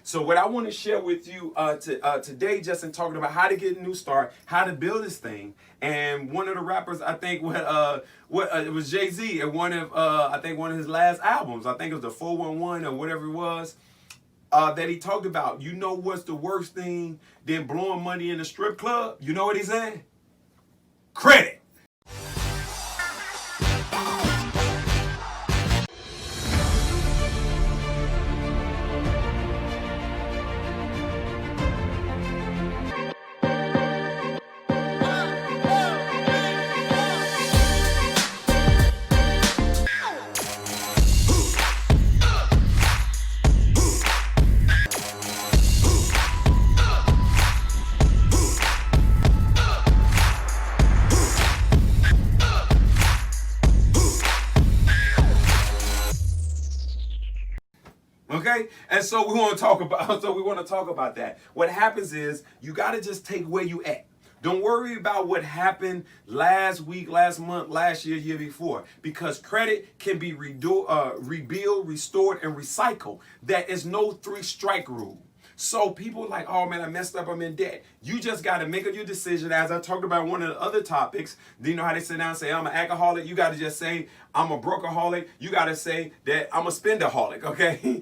So what I want to share with you today, just in talking about how to get a new start, how to build this thing, and one of the rappers, I think, it was Jay-Z, and one of his last albums, I think it was the 411 or whatever it was, that he talked about. You know what's the worst thing than blowing money in a strip club? You know what he said? Credit. Okay, and so we want to talk about that. What happens is you got to just take where you at. Don't worry about what happened last week, last month, last year, year before, because credit can be rebuilt, restored, and recycled. There is no 3-strike rule. So people are like, oh man, I messed up, I'm in debt. You just got to make your decision. As I talked about one of the other topics, do you know how they sit down and say, I'm an alcoholic? You got to just say, I'm a brokeaholic. You got to say that I'm a spendaholic, okay?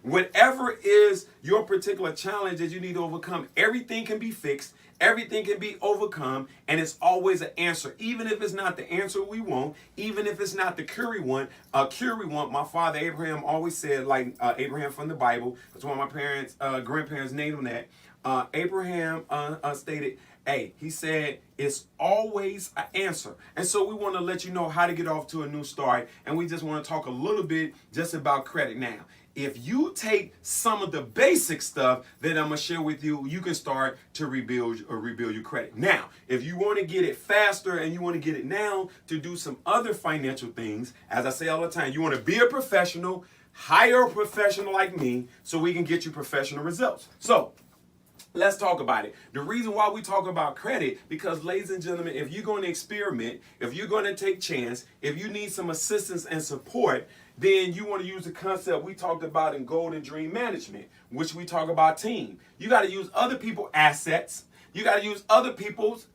Whatever is your particular challenge that you need to overcome, everything can be fixed. Everything can be overcome, and it's always an answer. Even if it's not the answer we want, even if it's not the cure we want, my father Abraham always said, like Abraham from the Bible, that's one of my parents, grandparents named him that. Abraham stated, he said, it's always an answer. And so we want to let you know how to get off to a new start, and we just want to talk a little bit just about credit now. If you take some of the basic stuff that I'm going to share with you, you can start to rebuild your credit. Now, if you want to get it faster and you want to get it now to do some other financial things, as I say all the time, you want to be a professional, hire a professional like me so we can get you professional results. So, let's talk about it. The reason why we talk about credit, because ladies and gentlemen, if you're going to experiment, if you're going to take chance, if you need some assistance and support, then you want to use the concept we talked about in Golden Dream Management, which we talk about team. You got to use other people's assets. You got to use other people's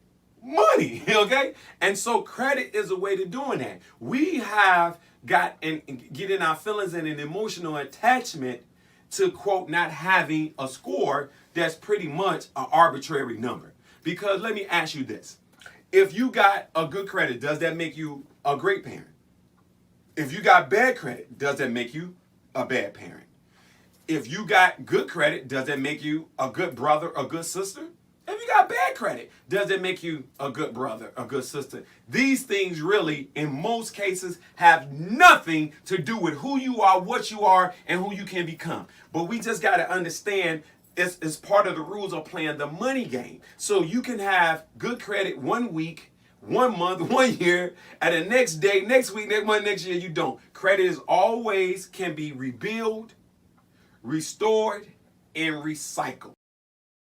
money, okay? And so credit is a way to doing that. We have got getting our feelings and an emotional attachment to, quote, not having a score that's pretty much an arbitrary number. Because let me ask you this. If you got a good credit, does that make you a great parent? If you got bad credit, does that make you a bad parent? If you got good credit, does that make you a good brother, a good sister? If you got bad credit, does it make you a good brother, a good sister? These things really, in most cases, have nothing to do with who you are, what you are, and who you can become. But we just got to understand it's part of the rules of playing the money game. So you can have good credit 1 week, 1 month, 1 year, and the next day, next week, next month, next year, you don't. Credit is always can be rebuilt, restored, and recycled.